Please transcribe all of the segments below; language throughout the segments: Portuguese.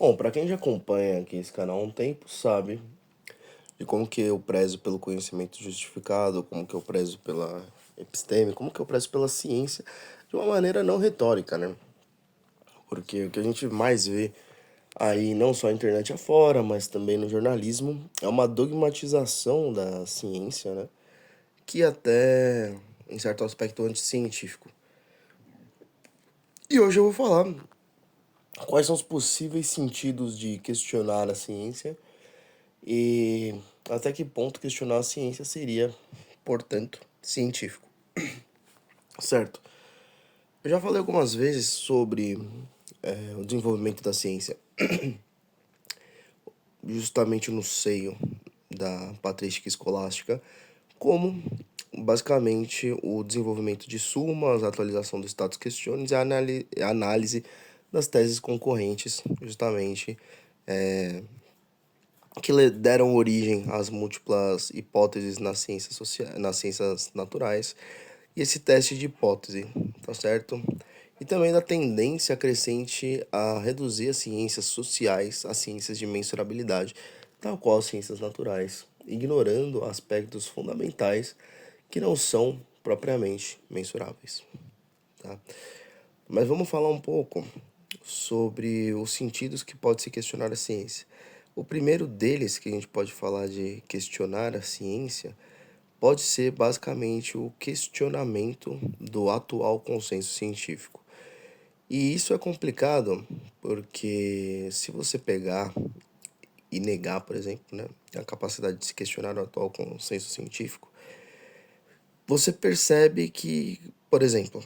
Bom, para quem já acompanha aqui esse canal há um tempo, sabe de como que eu prezo pelo conhecimento justificado, como que eu prezo pela episteme, como que eu prezo pela ciência, de uma maneira não retórica, né? Porque o que a gente mais vê aí, não só na internet afora, mas também no jornalismo, é uma dogmatização da ciência, né? Que até, em certo aspecto, anticientífico. E hoje eu vou falar quais são os possíveis sentidos de questionar a ciência e até que ponto questionar a ciência seria, portanto, científico. Certo. Eu já falei algumas vezes sobre o desenvolvimento da ciência, justamente no seio da patrística escolástica, como basicamente o desenvolvimento de sumas, a atualização do status questiones e a análise das teses concorrentes, justamente que deram origem às múltiplas hipóteses nas ciências naturais, e esse teste de hipótese, tá certo? E também da tendência crescente a reduzir as ciências sociais às ciências de mensurabilidade, tal qual as ciências naturais, ignorando aspectos fundamentais que não são propriamente mensuráveis, tá? Mas vamos falar um pouco sobre os sentidos que pode se questionar a ciência. O primeiro deles que a gente pode falar de questionar a ciência pode ser basicamente o questionamento do atual consenso científico. E isso é complicado porque se você pegar e negar, por exemplo, né, a capacidade de se questionar o atual consenso científico, você percebe que, por exemplo,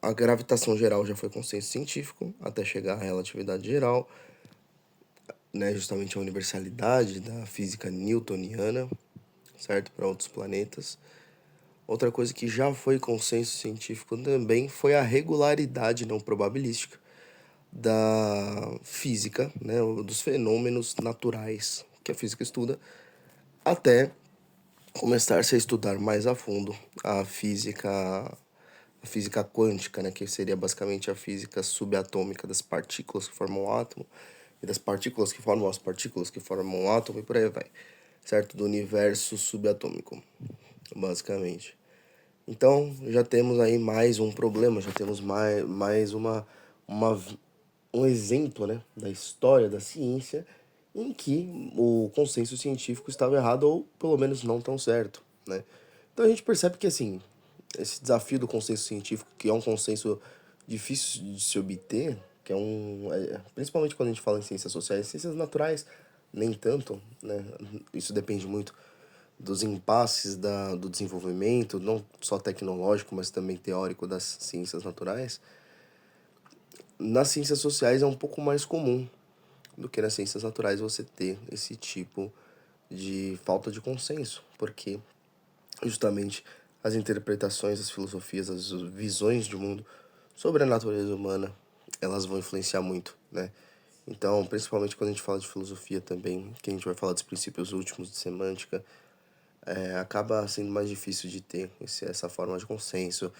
a gravitação geral já foi consenso científico até chegar à relatividade geral, né, justamente a universalidade da física newtoniana, certo, para outros planetas. Outra coisa que já foi consenso científico também foi a regularidade não probabilística da física, né, dos fenômenos naturais que a física estuda, até começar-se a estudar mais a fundo a física quântica, né, que seria basicamente a física subatômica das partículas que formam o átomo e das partículas que formam as partículas que formam o átomo e por aí vai, certo? Do universo subatômico, basicamente. Então, já temos aí mais um problema, já temos mais uma, um exemplo, né, da história da ciência em que o consenso científico estava errado ou pelo menos não tão certo, né? Então a gente percebe que assim, esse desafio do consenso científico, que é um consenso difícil de se obter, que é principalmente quando a gente fala em ciências sociais, ciências naturais, nem tanto, né? Isso depende muito dos impasses do desenvolvimento, não só tecnológico, mas também teórico das ciências naturais. Nas ciências sociais é um pouco mais comum do que nas ciências naturais você ter esse tipo de falta de consenso, porque justamente as interpretações, as filosofias, as visões de mundo sobre a natureza humana, elas vão influenciar muito, né? Então, principalmente quando a gente fala de filosofia também, que a gente vai falar dos princípios últimos de semântica, acaba sendo mais difícil de ter essa forma de consenso,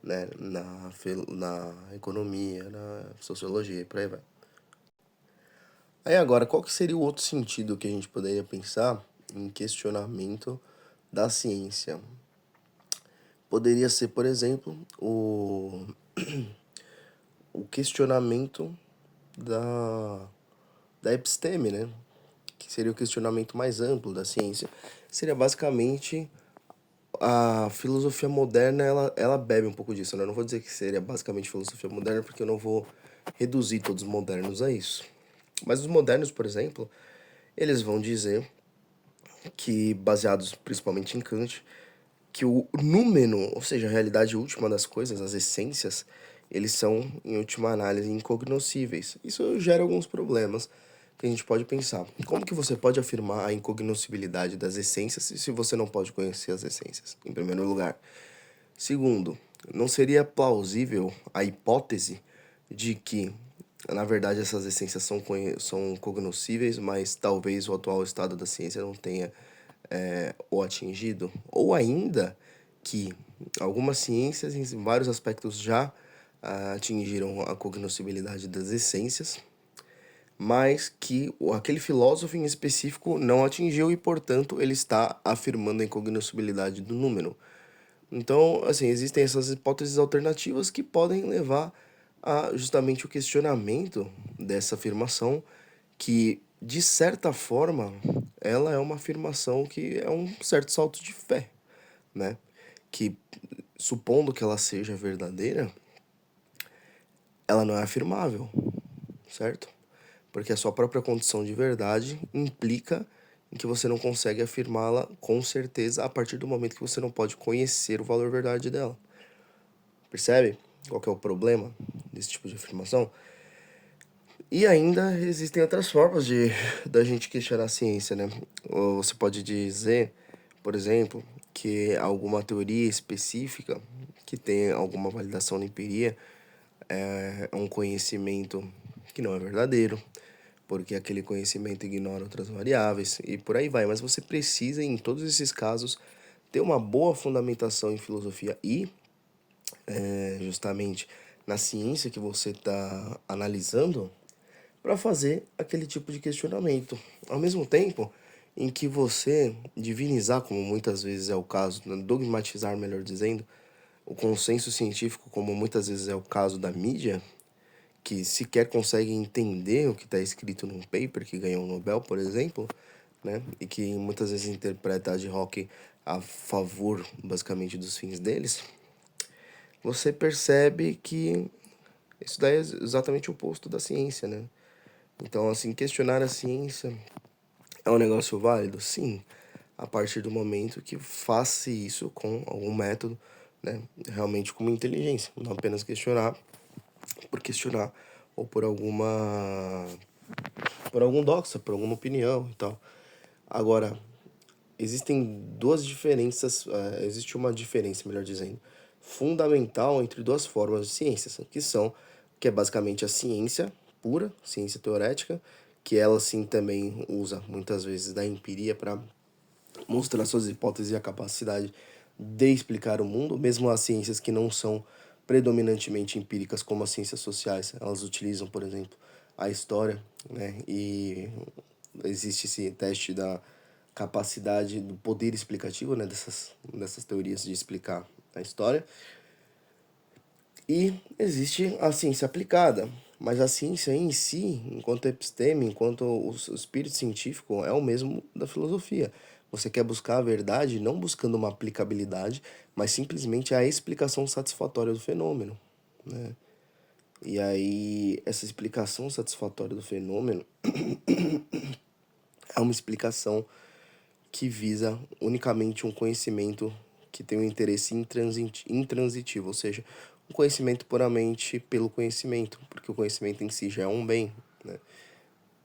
né, na economia, na sociologia e por aí vai. Aí agora, qual que seria o outro sentido que a gente poderia pensar em questionamento da ciência? Poderia ser, por exemplo, o questionamento da episteme, né? Que seria o questionamento mais amplo da ciência. Seria basicamente a filosofia moderna, ela bebe um pouco disso, né? Eu não vou dizer que seria basicamente filosofia moderna, porque eu não vou reduzir todos os modernos a isso. Mas os modernos, por exemplo, eles vão dizer que, baseados principalmente em Kant, que o númeno, ou seja, a realidade última das coisas, as essências, eles são, em última análise, incognoscíveis. Isso gera alguns problemas que a gente pode pensar. Como que você pode afirmar a incognoscibilidade das essências se você não pode conhecer as essências, em primeiro lugar? Segundo, não seria plausível a hipótese de que, na verdade, essas essências são cognoscíveis, mas talvez o atual estado da ciência não tenha o atingido? Ou ainda que algumas ciências, em vários aspectos, já atingiram a cognoscibilidade das essências, mas que aquele filósofo em específico não atingiu e, portanto, ele está afirmando a incognoscibilidade do número. Então, assim, existem essas hipóteses alternativas que podem levar a justamente o questionamento dessa afirmação, que, de certa forma, ela é uma afirmação que é um certo salto de fé, né? Que, supondo que ela seja verdadeira, ela não é afirmável, certo? Porque a sua própria condição de verdade implica em que você não consegue afirmá-la com certeza a partir do momento que você não pode conhecer o valor verdade dela. Percebe qual que é o problema desse tipo de afirmação? E ainda existem outras formas de da gente questionar a ciência, né? Ou você pode dizer, por exemplo, que alguma teoria específica que tem alguma validação na empiria é um conhecimento que não é verdadeiro, porque aquele conhecimento ignora outras variáveis e por aí vai. Mas você precisa, em todos esses casos, ter uma boa fundamentação em filosofia e, justamente, na ciência que você está analisando para fazer aquele tipo de questionamento. Ao mesmo tempo em que você divinizar, como muitas vezes é o caso, né, dogmatizar, melhor dizendo, o consenso científico, como muitas vezes é o caso da mídia, que sequer consegue entender o que está escrito num paper que ganhou o Nobel, por exemplo, né? E que muitas vezes interpreta ad hoc a favor, basicamente, dos fins deles, você percebe que isso daí é exatamente o oposto da ciência, né? Então, assim, questionar a ciência é um negócio válido? Sim, a partir do momento que faça isso com algum método, né? Realmente com uma inteligência, não apenas questionar por questionar ou por algum doxa, por alguma opinião e tal. Agora, existem duas diferenças, existe uma diferença, melhor dizendo, fundamental entre duas formas de ciências, que é basicamente a ciência pura, ciência teorética, que ela sim também usa muitas vezes da empiria para mostrar suas hipóteses e a capacidade de explicar o mundo, mesmo as ciências que não são predominantemente empíricas, como as ciências sociais, elas utilizam, por exemplo, a história, né? E existe esse teste da capacidade do poder explicativo, né, dessas teorias de explicar a história. E existe a ciência aplicada, mas a ciência em si, enquanto episteme, enquanto o espírito científico, é o mesmo da filosofia. Você quer buscar a verdade não buscando uma aplicabilidade, mas simplesmente a explicação satisfatória do fenômeno, né? E aí, essa explicação satisfatória do fenômeno é uma explicação que visa unicamente um conhecimento que tem um interesse intransitivo, ou seja, um conhecimento puramente pelo conhecimento, porque o conhecimento em si já é um bem, né?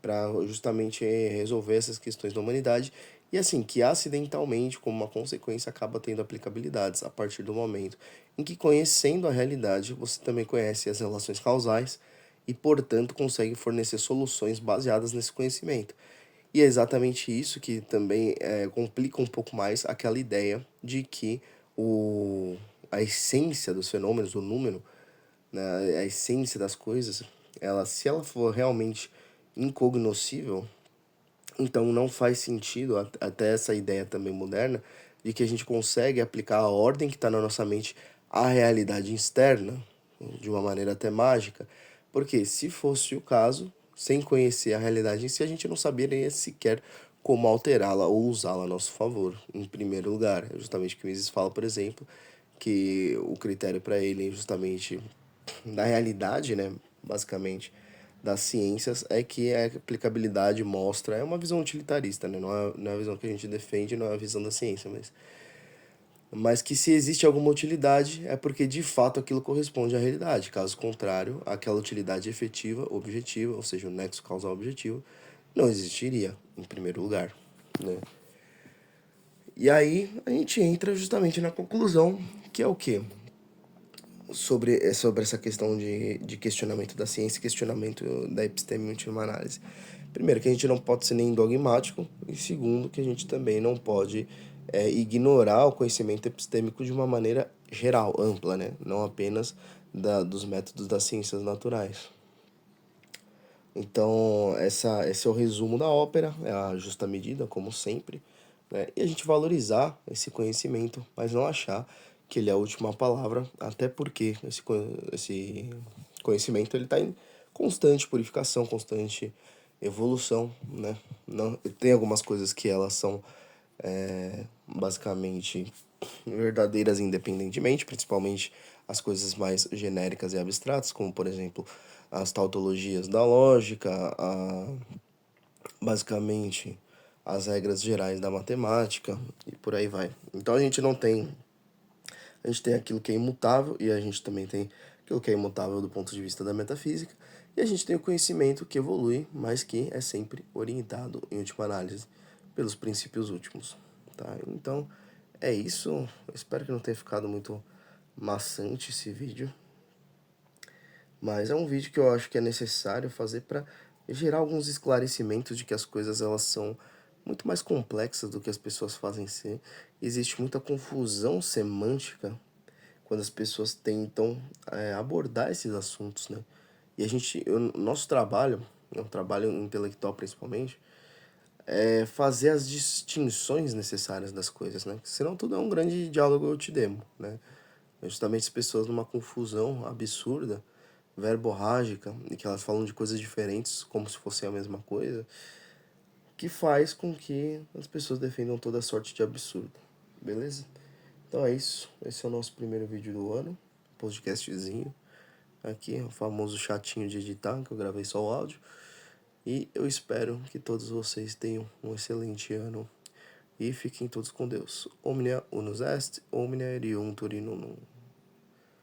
Para justamente resolver essas questões da humanidade e assim, que acidentalmente, como uma consequência, acaba tendo aplicabilidades a partir do momento em que, conhecendo a realidade, você também conhece as relações causais e, portanto, consegue fornecer soluções baseadas nesse conhecimento. E é exatamente isso que também complica um pouco mais aquela ideia de que a essência dos fenômenos, o número, né, a essência das coisas, se ela for realmente incognoscível, então não faz sentido, até essa ideia também moderna, de que a gente consegue aplicar a ordem que está na nossa mente à realidade externa, de uma maneira até mágica. Porque se fosse o caso, sem conhecer a realidade em si, a gente não saberia sequer como alterá-la ou usá-la a nosso favor, em primeiro lugar. É justamente o que o Mises fala, por exemplo, que o critério para ele, justamente da realidade, né, basicamente, das ciências, é que a aplicabilidade mostra, é uma visão utilitarista, né, não é a visão que a gente defende, não é a visão da ciência, mas que se existe alguma utilidade é porque de fato aquilo corresponde à realidade. Caso contrário, aquela utilidade efetiva, objetiva, ou seja, o nexo causal objetivo, não existiria em primeiro lugar, né? E aí a gente entra justamente na conclusão, que é o quê? Sobre essa questão de questionamento da ciência e questionamento da episteme em última análise. Primeiro, que a gente não pode ser nem dogmático, e segundo, que a gente também não pode ignorar o conhecimento epistêmico de uma maneira geral, ampla, né? Não apenas dos métodos das ciências naturais. Então, esse é o resumo da ópera, é a justa medida, como sempre, né? E a gente valorizar esse conhecimento, mas não achar que ele é a última palavra, até porque esse conhecimento ele está em constante purificação, constante evolução, né? Não, tem algumas coisas que elas são basicamente verdadeiras independentemente, principalmente as coisas mais genéricas e abstratas, como por exemplo as tautologias da lógica, basicamente as regras gerais da matemática e por aí vai. Então a gente tem aquilo que é imutável e a gente também tem aquilo que é imutável do ponto de vista da metafísica, e a gente tem o conhecimento que evolui, mas que é sempre orientado, em última análise, pelos princípios últimos, tá? Então, é isso. Eu espero que não tenha ficado muito maçante esse vídeo, mas é um vídeo que eu acho que é necessário fazer para gerar alguns esclarecimentos de que as coisas elas são muito mais complexas do que as pessoas fazem ser. Existe muita confusão semântica quando as pessoas tentam abordar esses assuntos, né? E nosso trabalho, o trabalho intelectual principalmente, é fazer as distinções necessárias das coisas, né? Senão tudo é um grande diálogo eu te demo, né? É justamente as pessoas numa confusão absurda, verborrágica, e que elas falam de coisas diferentes como se fossem a mesma coisa, que faz com que as pessoas defendam toda sorte de absurdo, beleza? Então é isso, esse é o nosso primeiro vídeo do ano, podcastzinho, aqui, o famoso chatinho de editar, que eu gravei só o áudio, e eu espero que todos vocês tenham um excelente ano, e fiquem todos com Deus. Omnia unus est, omnia erium turinum.